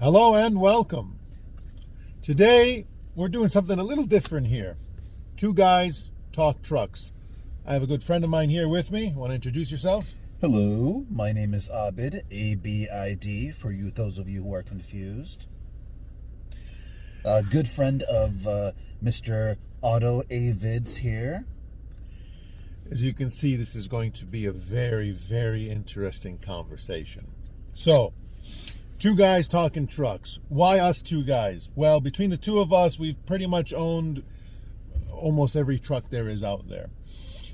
Hello and welcome. Today we're doing something a little different here. Two guys talk trucks. I have a good friend of mine here with me. Want to introduce yourself? Hello, my name is Abid, A-B-I-D, for you, those of you who are confused. A good friend of Mr. Auto Avids here. As you can see, this is going to be a very, very interesting conversation. So, two guys talking trucks. Why us two guys? Well, between the two of us, we've pretty much owned almost every truck there is out there.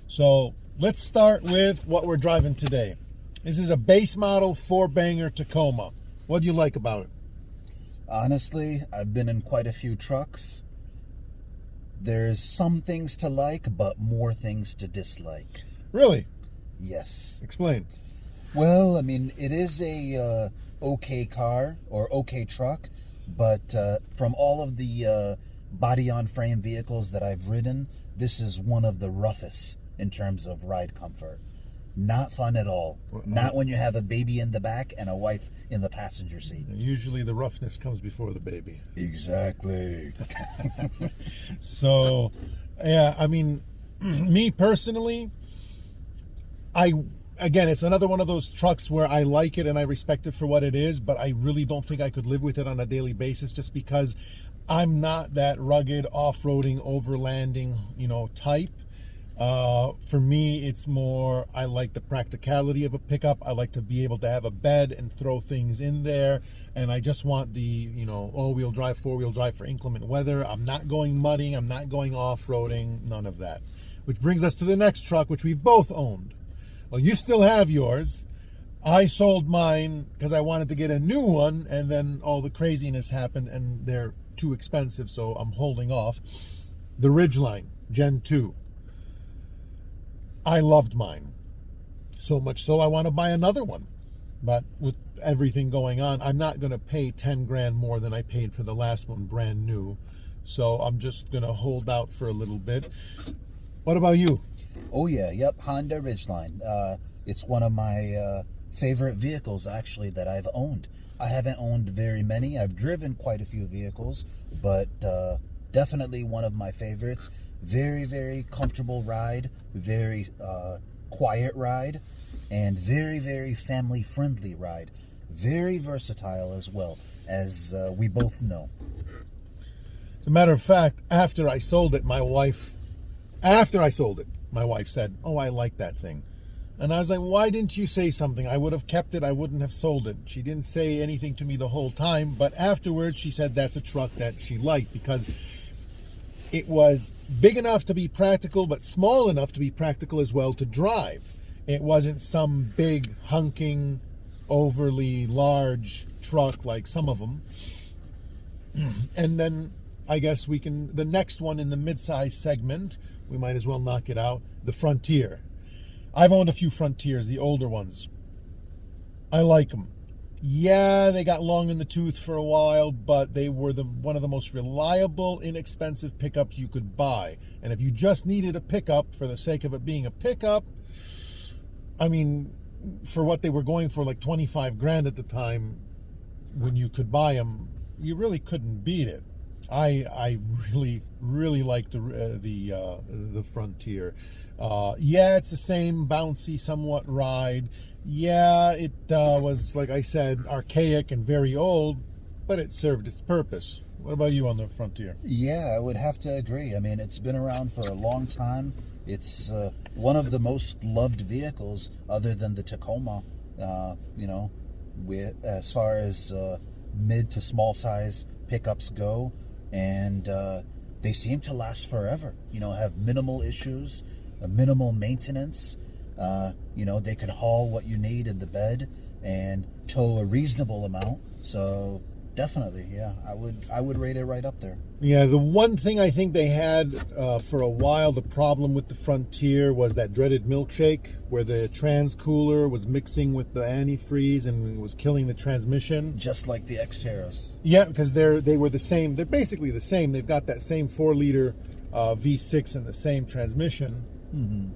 So, let's start with what we're driving today. This is a base model 4-banger Tacoma. What do you like about it? Honestly, I've been in quite a few trucks. There's some things to like, but more things to dislike. Really? Yes. Explain. Well, I mean, it is a okay car or okay truck, but from all of the body-on-frame vehicles that I've ridden, this is one of the roughest in terms of ride comfort. Not fun at all. Not when you have a baby in the back and a wife in the passenger seat. Usually the roughness comes before the baby. Exactly. So, yeah, I mean, me personally, again, it's another one of those trucks where I like it and I respect it for what it is, but I really don't think I could live with it on a daily basis just because I'm not that rugged, off-roading, overlanding, type. For me, it's more, I like the practicality of a pickup. I like to be able to have a bed and throw things in there. And I just want the, all-wheel drive, four-wheel drive for inclement weather. I'm not going mudding. I'm not going off-roading. None of that. Which brings us to the next truck, which we've both owned. Well, you still have yours. I sold mine because I wanted to get a new one, and then all the craziness happened, and they're too expensive, so I'm holding off. The Ridgeline, Gen 2. I loved mine. So much so I want to buy another one. But with everything going on, I'm not going to pay 10 grand more than I paid for the last one brand new. So I'm just going to hold out for a little bit. What about you? Oh yeah, yep, Honda Ridgeline. It's one of my favorite vehicles, actually, that I've owned. I haven't owned very many. I've driven quite a few vehicles, but definitely one of my favorites. Very, very comfortable ride, very quiet ride, and very, very family-friendly ride. Very versatile as well, as we both know. As a matter of fact, after I sold it, my wife said, "Oh, I like that thing." And I was like, "Why didn't you say something? I would have kept it. I wouldn't have sold it." She didn't say anything to me the whole time, but afterwards she said that's a truck that she liked because it was big enough to be practical, but small enough to be practical as well to drive. It wasn't some big, hunking, overly large truck like some of them. And then I guess the next one in the midsize segment, we might as well knock it out, the Frontier. I've owned a few Frontiers, the older ones. I like them. Yeah, they got long in the tooth for a while, but they were one of the most reliable, inexpensive pickups you could buy. And if you just needed a pickup for the sake of it being a pickup, I mean, for what they were going for, like 25 grand at the time, when you could buy them, you really couldn't beat it. I really, really like the Frontier. Yeah, it's the same bouncy, somewhat ride. Yeah, it was, like I said, archaic and very old, but it served its purpose. What about you on the Frontier? Yeah, I would have to agree. I mean, it's been around for a long time. It's one of the most loved vehicles, other than the Tacoma. As far as mid to small size pickups go, and they seem to last forever. Have minimal issues, minimal maintenance. They could haul what you need in the bed and tow a reasonable amount. So definitely, yeah, I would rate it right up there. Yeah, the one thing I think they had for a while, the problem with the Frontier was that dreaded milkshake, where the trans cooler was mixing with the antifreeze and was killing the transmission. Just like the Xteros. Yeah, because they were the same. They're basically the same. They've got that same 4-liter V6 and the same transmission. Mm-hmm.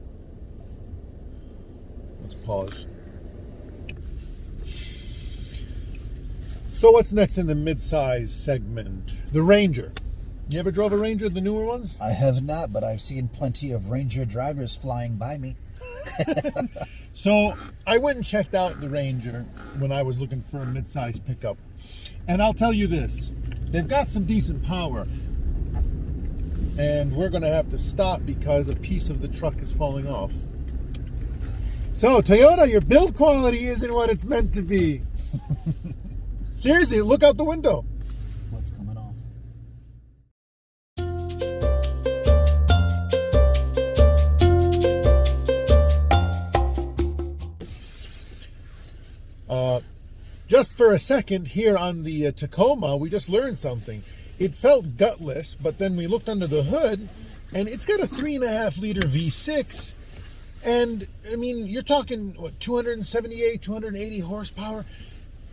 Let's pause. So what's next in the mid-size segment? The Ranger. You ever drove a Ranger, the newer ones? I have not, but I've seen plenty of Ranger drivers flying by me. So I went and checked out the Ranger when I was looking for a mid-size pickup. And I'll tell you this, they've got some decent power. And we're going to have to stop because a piece of the truck is falling off. So, Toyota, your build quality isn't what it's meant to be. Seriously, look out the window. What's coming off? Just for a second here on the Tacoma, we just learned something. It felt gutless, but then we looked under the hood, and it's got a 3.5 liter V6. And, I mean, you're talking, what, 278, 280 horsepower,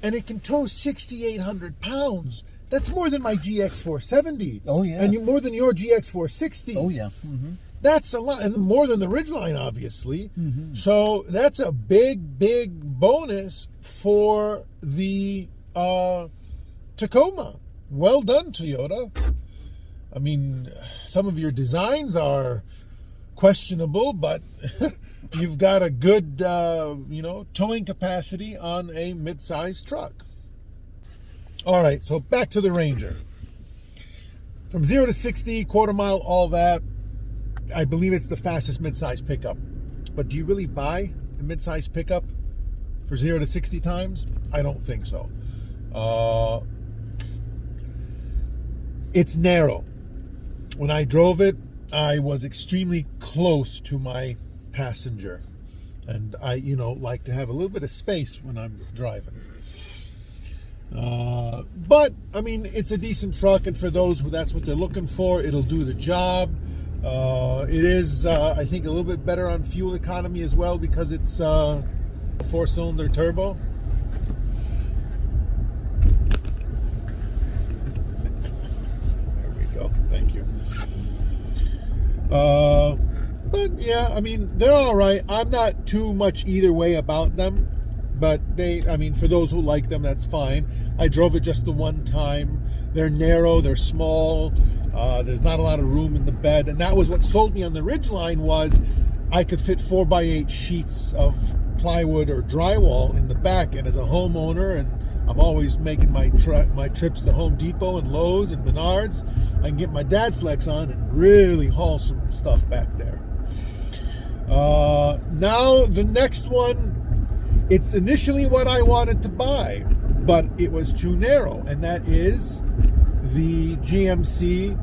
and it can tow 6,800 pounds. That's more than my GX470. Oh, yeah. And more than your GX460. Oh, yeah. Mm-hmm. That's a lot, and more than the Ridgeline, obviously. Mm-hmm. So that's a big, big bonus for the Tacoma. Well done, Toyota. I mean, some of your designs are questionable, but you've got a good, towing capacity on a mid-sized truck. All right, so back to the Ranger. From 0 to 60, quarter mile, all that. I believe it's the fastest mid-size pickup. But do you really buy a mid-size pickup for 0 to 60 times? I don't think so. It's narrow. When I drove it, I was extremely close to my passenger. And I, like to have a little bit of space when I'm driving. But, I mean, it's a decent truck, and for those who that's what they're looking for, it'll do the job. It is, I think, a little bit better on fuel economy as well because it's a 4-cylinder turbo. There we go. Thank you. But yeah, I mean, they're all right. I'm not too much either way about them. But for those who like them, that's fine. I drove it just the one time. They're narrow, they're small. There's not a lot of room in the bed. And that was what sold me on the Ridgeline was I could fit 4x8 sheets of plywood or drywall in the back. And as a homeowner, and I'm always making my trips to Home Depot and Lowe's and Menards, I can get my dad flex on and really haul some stuff back there. Now, the next one, it's initially what I wanted to buy, but it was too narrow, and that is the GMC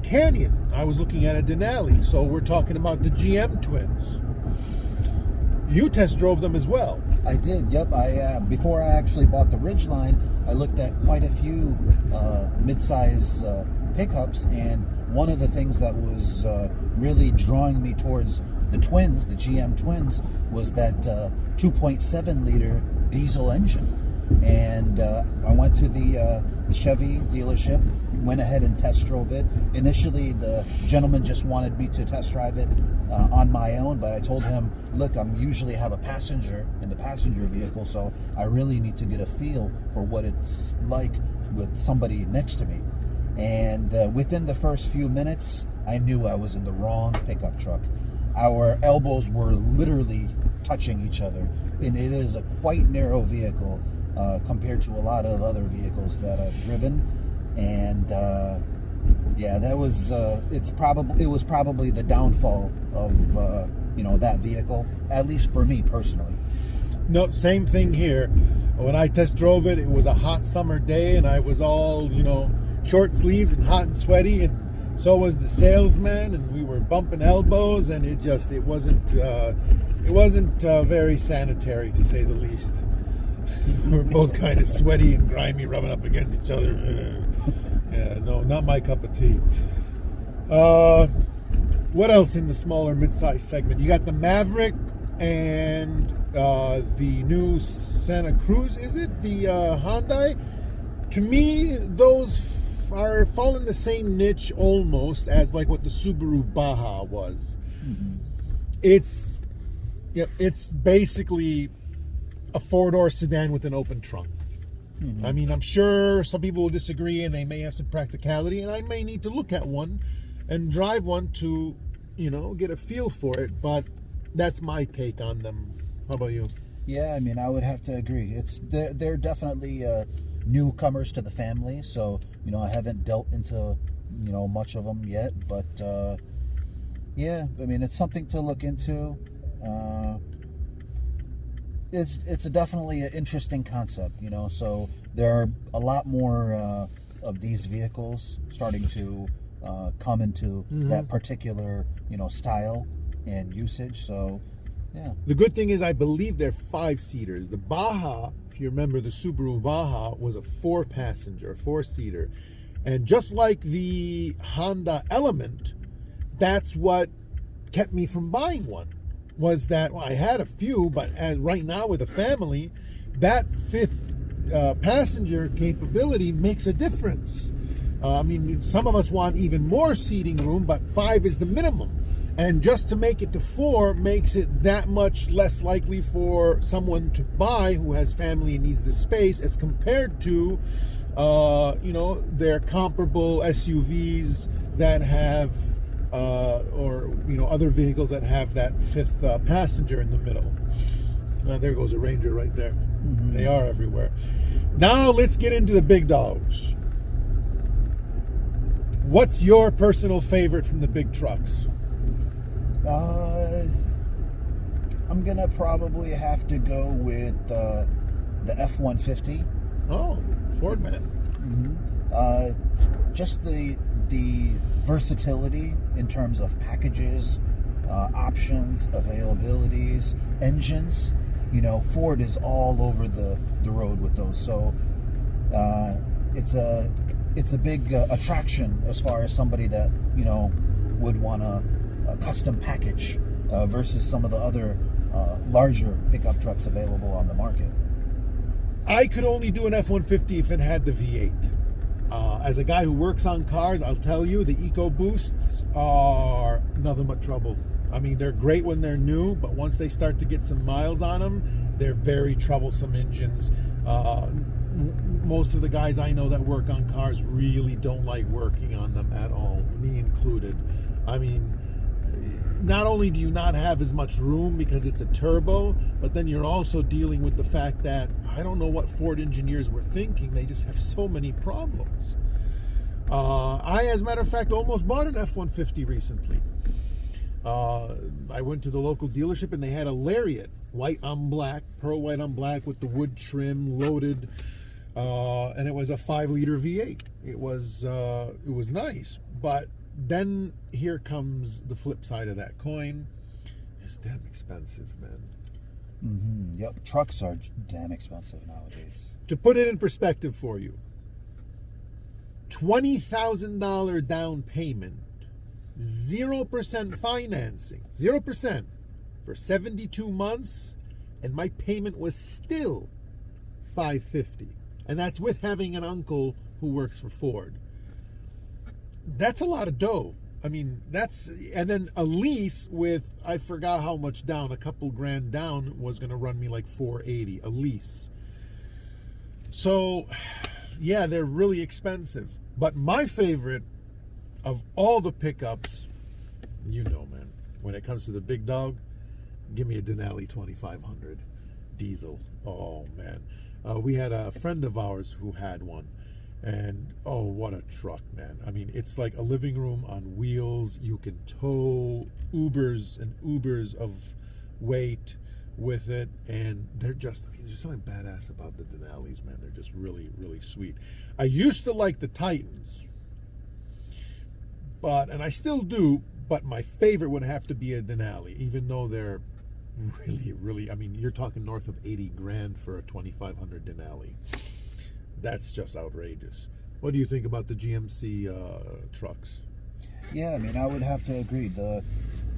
Canyon. I was looking at a Denali, so we're talking about the GM twins. You test drove them as well. I did, yep. Before I actually bought the Ridgeline, I looked at quite a few mid-size pickups, and one of the things that was really drawing me towards the twins, the GM twins, was that 2.7 liter diesel engine. And I went to the Chevy dealership, went ahead and test drove it. Initially, the gentleman just wanted me to test drive it on my own, but I told him, look, I'm usually have a passenger in the passenger vehicle, so I really need to get a feel for what it's like with somebody next to me. And within the first few minutes, I knew I was in the wrong pickup truck. Our elbows were literally touching each other, and it is a quite narrow vehicle compared to a lot of other vehicles that I've driven. And yeah, that was it was probably the downfall of that vehicle, at least for me personally. No, same thing here. When I test drove it, it was a hot summer day, and I was all short sleeves and hot and sweaty, and so was the salesman, and we were bumping elbows, and it wasn't very sanitary, to say the least. We were both kind of sweaty and grimy, rubbing up against each other. Yeah, no, not my cup of tea. What else in the smaller mid-size segment? You got the Maverick and the new Santa Cruz, is it? The Hyundai? To me, those are fall in the same niche almost as like what the Subaru Baja was. Mm-hmm. It's basically a 4-door sedan with an open trunk. I mean, I'm sure some people will disagree and they may have some practicality, and I may need to look at one and drive one to, get a feel for it, but that's my take on them. How about you? Yeah, I mean, I would have to agree. They're definitely newcomers to the family, so, I haven't dealt into, much of them yet, but, yeah, I mean, it's something to look into. It's definitely an interesting concept, so there are a lot more of these vehicles starting to come into that particular, style and usage, so yeah. The good thing is I believe they're 5-seaters. The Baja, if you remember, the Subaru Baja was a 4-passenger, 4-seater. And just like the Honda Element, that's what kept me from buying one. Was that, I had a few, but right now with a family, that 5th passenger capability makes a difference. I mean, some of us want even more seating room, but 5 is the minimum. And just to make it to 4 makes it that much less likely for someone to buy who has family and needs the space, as compared to, their comparable SUVs that have other vehicles that have that 5th passenger in the middle. There goes a Ranger right there. They are everywhere. Now let's get into the big dogs. What's your personal favorite from the big trucks? I'm gonna probably have to go with the F-150. Oh, Ford man. Just the versatility in terms of packages, options, availabilities, engines. Ford is all over the road with those. So it's a big attraction as far as somebody that would want a custom package versus some of the other larger pickup trucks available on the market. I could only do an F-150 if it had the V8. As a guy who works on cars, I'll tell you, the EcoBoosts are nothing but trouble. I mean, they're great when they're new, but once they start to get some miles on them, they're very troublesome engines. Most of the guys I know that work on cars really don't like working on them at all, me included. I mean, not only do you not have as much room because it's a turbo, but then you're also dealing with the fact that I don't know what Ford engineers were thinking. They just have so many problems. I, as a matter of fact, almost bought an F-150 recently. I went to the local dealership and they had a Lariat, white on black, pearl white on black with the wood trim, loaded, and it was a 5-liter V8. It was nice, but then here comes the flip side of that coin. It's damn expensive, man. Yep, trucks are damn expensive nowadays. To put it in perspective for you, $20,000 down payment, 0% financing, 0% for 72 months, and my payment was still $550, and that's with having an uncle who works for Ford. That's a lot of dough. I mean, and then a lease with, I forgot how much down, a couple grand down was going to run me like $480, a lease. So, yeah, they're really expensive. But my favorite of all the pickups, man, when it comes to the big dog, give me a Denali 2500 diesel. Oh, man. We had a friend of ours who had one. And, oh, what a truck, man. I mean, it's like a living room on wheels. You can tow Ubers and Ubers of weight with it. And there's something badass about the Denalis, man. They're just really, really sweet. I used to like the Titans. And I still do, but my favorite would have to be a Denali, even though they're really, really, I mean, you're talking north of 80 grand for a 2500 Denali. That's just outrageous. What do you think about the GMC trucks? Yeah, I mean, I would have to agree. The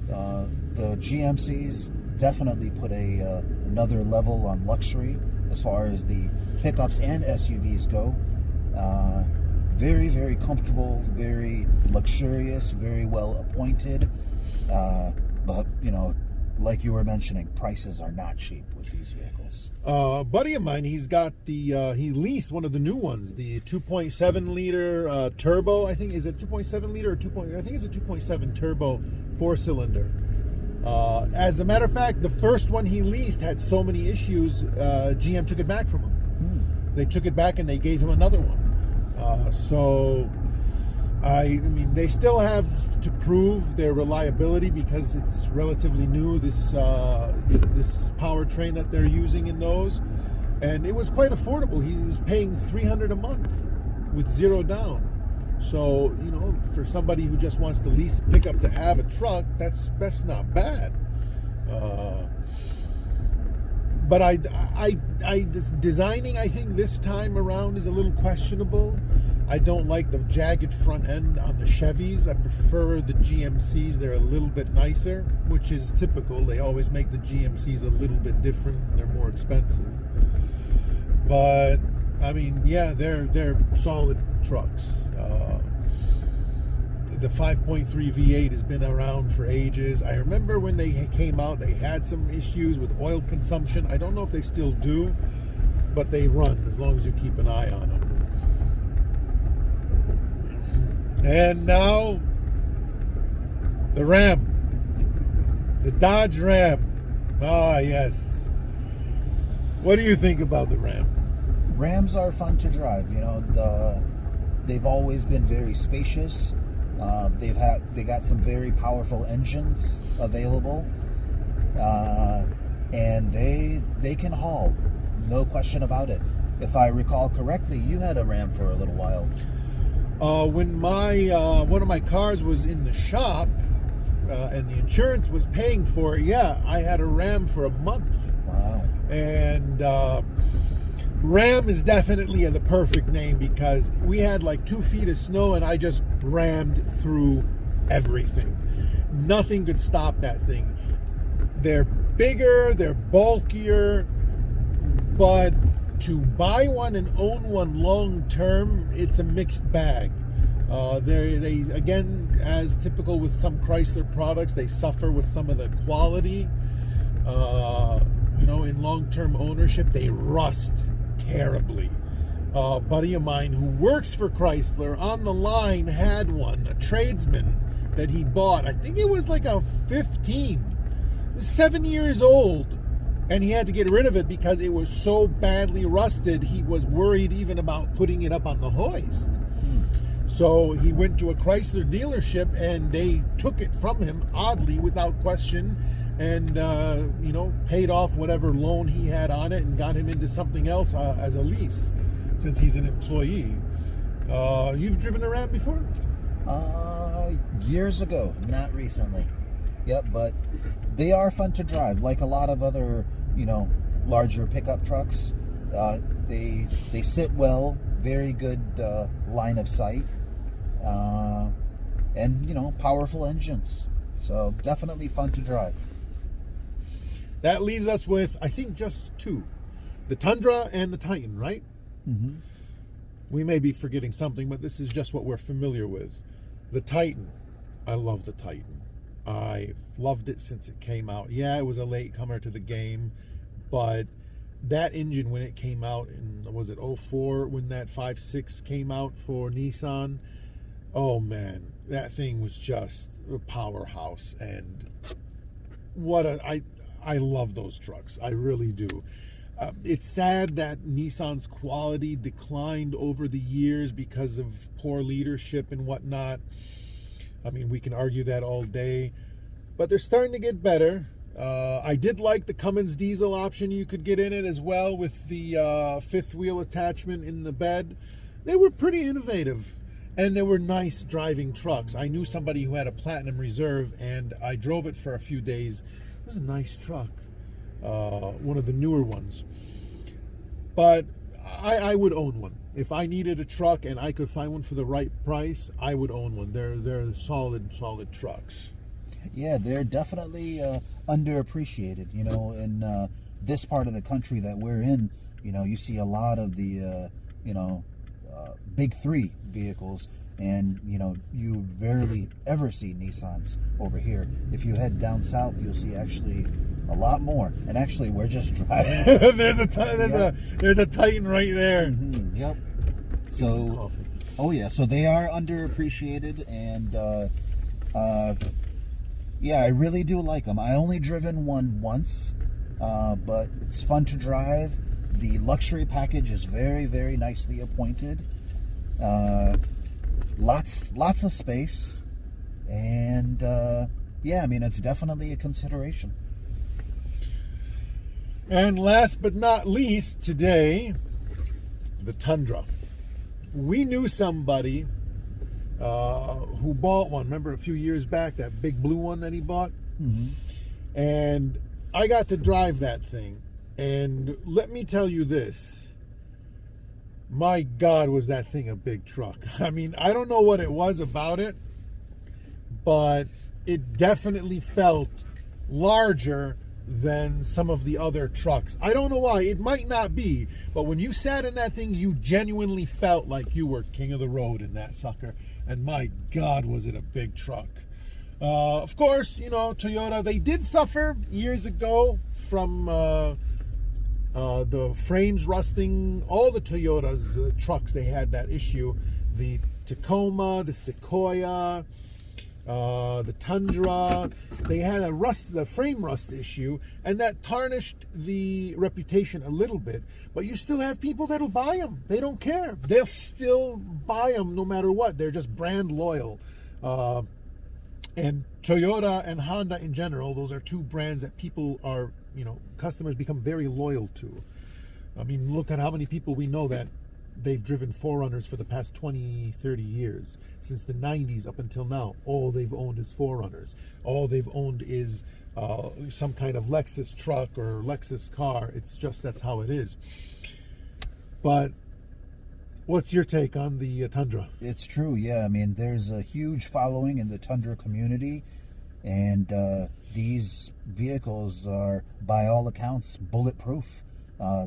GMCs definitely put another level on luxury as far as the pickups and SUVs go. Very, very comfortable, very luxurious, very well appointed. But, like you were mentioning, prices are not cheap with these vehicles. A buddy of mine, he's got he leased one of the new ones, the 2.7 liter turbo. I think, is it 2.7 liter or 2. I think it's a 2.7 turbo 4-cylinder. As a matter of fact, the first one he leased had so many issues, GM took it back from him. They took it back and they gave him another one. So I mean, they still have to prove their reliability because it's relatively new, this powertrain that they're using in those. And it was quite affordable. He was paying $300 a month with 0 down. So, you know, for somebody who just wants to lease a pickup to have a truck, that's not bad. But designing, I think this time around is a little questionable. I don't like the jagged front end on the Chevys. I prefer the GMCs. They're a little bit nicer, which is typical. They always make the GMCs a little bit different. They're more expensive. But I mean, yeah, they're solid trucks. The 5.3 V8 has been around for ages. I remember when they came out, they had some issues with oil consumption. I don't know if they still do, but they run as long as you keep an eye on them. And now, the Ram. The Dodge Ram. Ah, yes. What do you think about the Ram? Rams are fun to drive. You know, they've always been very spacious. They got some very powerful engines available, and they can haul, no question about it. If I recall correctly, you had a Ram for a little while. When my one of my cars was in the shop and the insurance was paying for it, yeah, I had a Ram for a month. Wow. And Ram is definitely the perfect name because we had like 2 feet of snow and I just rammed through everything. Nothing could stop that thing. They're bigger, they're bulkier, but to buy one and own one long term, it's a mixed bag. They again, as typical with some Chrysler products, they suffer with some of the quality. You know, in long-term ownership, they rust terribly. A buddy of mine who works for Chrysler on the line had one, a tradesman that he bought. I think it was like a 15. It was 7 years old. And he had to get rid of it because it was so badly rusted, he was worried even about putting it up on the hoist. So he went to a Chrysler dealership and they took it from him, oddly, without question, and you know, paid off whatever loan he had on it and got him into something else as a lease, since he's an employee. You've driven a Ram before? Years ago, not recently. Yep, but they are fun to drive, like a lot of other, you know, larger pickup trucks. They sit well, very good line of sight, and, you know, powerful engines. So definitely fun to drive. That leaves us with, I think, just 2. The Tundra and the Titan, right? Mm-hmm. We may be forgetting something, but this is just what we're familiar with. The Titan. I love the Titan. I've loved it since it came out. Yeah, it was a latecomer to the game, but that engine, when it came out in, was it 04, when that 5.6 came out for Nissan? Oh man, that thing was just a powerhouse. And I love those trucks. I really do. It's sad that Nissan's quality declined over the years because of poor leadership and whatnot. I mean, we can argue that all day, but they're starting to get better. I did like the Cummins diesel option you could get in it as well, with the fifth wheel attachment in the bed. They were pretty innovative, and they were nice driving trucks. I knew somebody who had a Platinum Reserve, and I drove it for a few days. It was a nice truck, one of the newer ones. But I would own one. If I needed a truck and I could find one for the right price, I would own one. They're solid trucks. Yeah, they're definitely underappreciated. You know, in this part of the country that we're in, you know, you see a lot of the, you know, big three vehicles, and you rarely ever see Nissans over here. If you head down south, you'll see actually a lot more. And actually, we're just driving. there's a Titan right there. Mm-hmm, yep. So, oh yeah, so they are underappreciated, and yeah, I really do like them. I only driven one once, but it's fun to drive. The luxury package is very, very nicely appointed. Lots of space, and yeah, I mean, it's definitely a consideration. And last but not least, today, the Tundra. We knew somebody who bought one. Remember a few years back, that big blue one that he bought? Mm-hmm. And I got to drive that thing. And let me tell you this. My God, was that thing a big truck. I mean, I don't know what it was about it, but it definitely felt larger than some of the other trucks. I don't know why. It might not be, but when you sat in that thing, you genuinely felt like you were king of the road in that sucker. And my God, was it a big truck. Of course, Toyota, they did suffer years ago from the frames rusting. All the Toyotas, the trucks, they had that issue. The Tacoma, the Sequoia, the Tundra, they had the frame rust issue, and that tarnished the reputation a little bit. But you still have people that'll buy them. They don't care. They'll still buy them no matter what. They're just brand loyal. And Toyota and Honda in general, those are two brands that people are, customers become very loyal to. I mean, look at how many people we know that they've driven 4Runners for the past 20, 30 years. Since the 90s up until now, all they've owned is 4Runners. All they've owned is some kind of Lexus truck or Lexus car. It's just, that's how it is. But what's your take on the Tundra? It's true, yeah. I mean, there's a huge following in the Tundra community, and these vehicles are, by all accounts, bulletproof.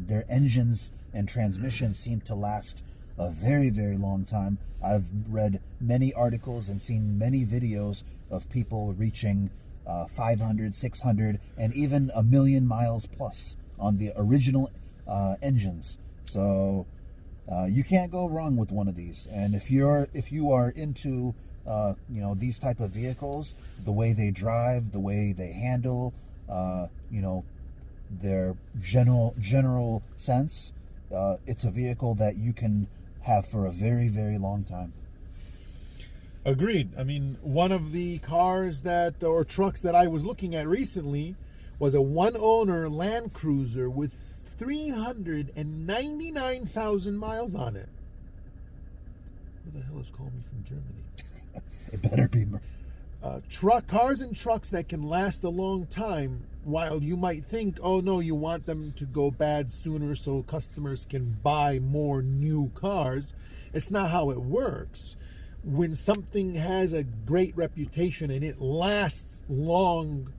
Their engines and transmissions seem to last a very, very long time. I've read many articles and seen many videos of people reaching 500, 600, and even 1,000,000 miles plus on the original engines. So you can't go wrong with one of these. And if you are into these type of vehicles, the way they drive, the way they handle, their general sense, it's a vehicle that you can have for a very, very long time. Agreed. I mean, one of the cars or trucks that I was looking at recently was a one-owner Land Cruiser with 399,000 miles on it. Who the hell is calling me from Germany? It better be. Cars and trucks that can last a long time, while you might think, oh no, you want them to go bad sooner so customers can buy more new cars. It's not how it works. When something has a great reputation and it lasts long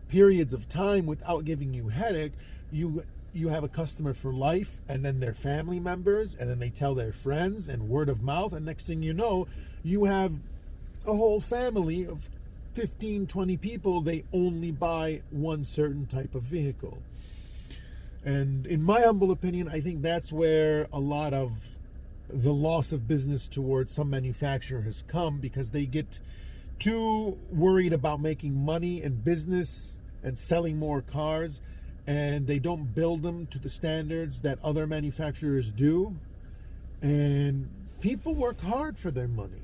periods of time without giving you headache, you have a customer for life, and then their family members, and then they tell their friends, and word of mouth, and next thing you know, you have a whole family of 15, 20 people. They only buy one certain type of vehicle. And in my humble opinion, I think that's where a lot of the loss of business towards some manufacturer has come, because they get too worried about making money and business and selling more cars, and they don't build them to the standards that other manufacturers do. And people work hard for their money.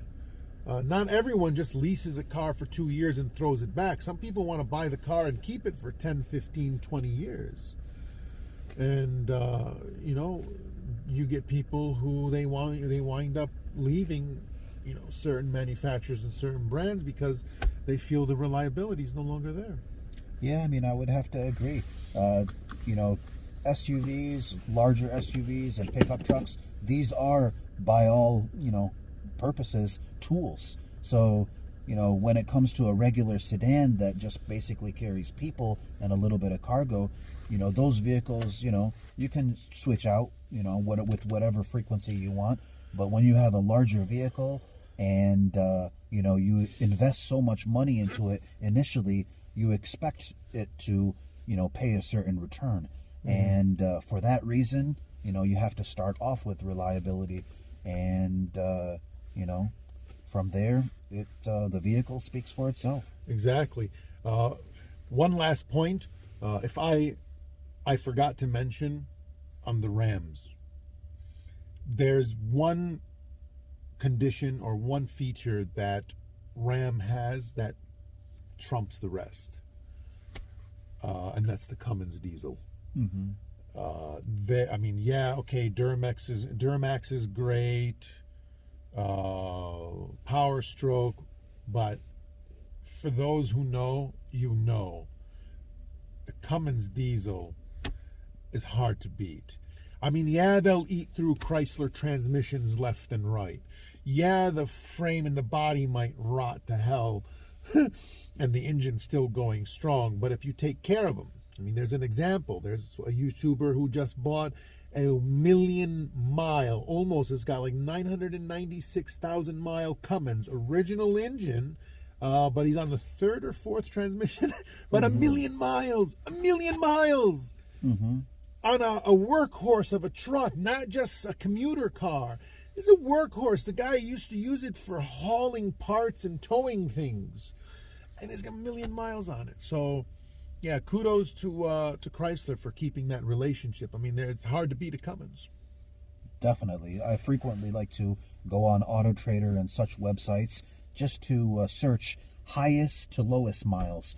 Not everyone just leases a car for 2 years and throws it back. Some people want to buy the car and keep it for 10, 15, 20 years. And, you get people who they wind up leaving, certain manufacturers and certain brands because they feel the reliability is no longer there. Yeah, I mean, I would have to agree. SUVs, larger SUVs and pickup trucks, these are, by all, purposes, tools. So, when it comes to a regular sedan that just basically carries people and a little bit of cargo, those vehicles, you can switch out, with whatever frequency you want. But when you have a larger vehicle and you invest so much money into it initially, you expect it to pay a certain return. And for that reason, you have to start off with reliability, and from there the vehicle speaks for itself. Exactly. One last point, if I forgot to mention on the Rams, there's one condition or one feature that Ram has that trumps the rest, and that's the Cummins diesel. Mm-hmm. Duramax is great, Power Stroke, but for those who know, the Cummins diesel is hard to beat. I mean, yeah, they'll eat through Chrysler transmissions left and right. Yeah, the frame and the body might rot to hell and the engine's still going strong, but if you take care of them, I mean, there's an example. There's a YouTuber who just bought a 1,000,000-mile, almost, it's got like 996,000 mile Cummins, original engine, but he's on the third or fourth transmission, but 1,000,000 miles, 1,000,000 miles. Mm-hmm. On a workhorse of a truck, not just a commuter car. It's a workhorse. The guy used to use it for hauling parts and towing things, and it's got 1,000,000 miles on it. So, yeah, kudos to Chrysler for keeping that relationship. I mean, it's hard to beat a Cummins. Definitely. I frequently like to go on Auto Trader and such websites just to search highest to lowest miles,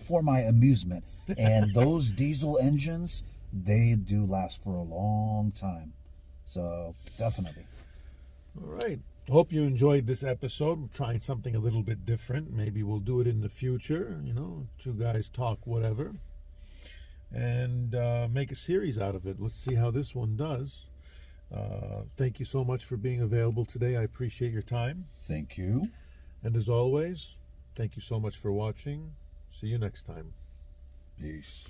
for my amusement. And those diesel engines, they do last for a long time. So, definitely. All right. Hope you enjoyed this episode. We're trying something a little bit different. Maybe we'll do it in the future, two guys talk whatever. And make a series out of it. Let's see how this one does. Thank you so much for being available today. I appreciate your time. Thank you. And as always, thank you so much for watching. See you next time. Peace.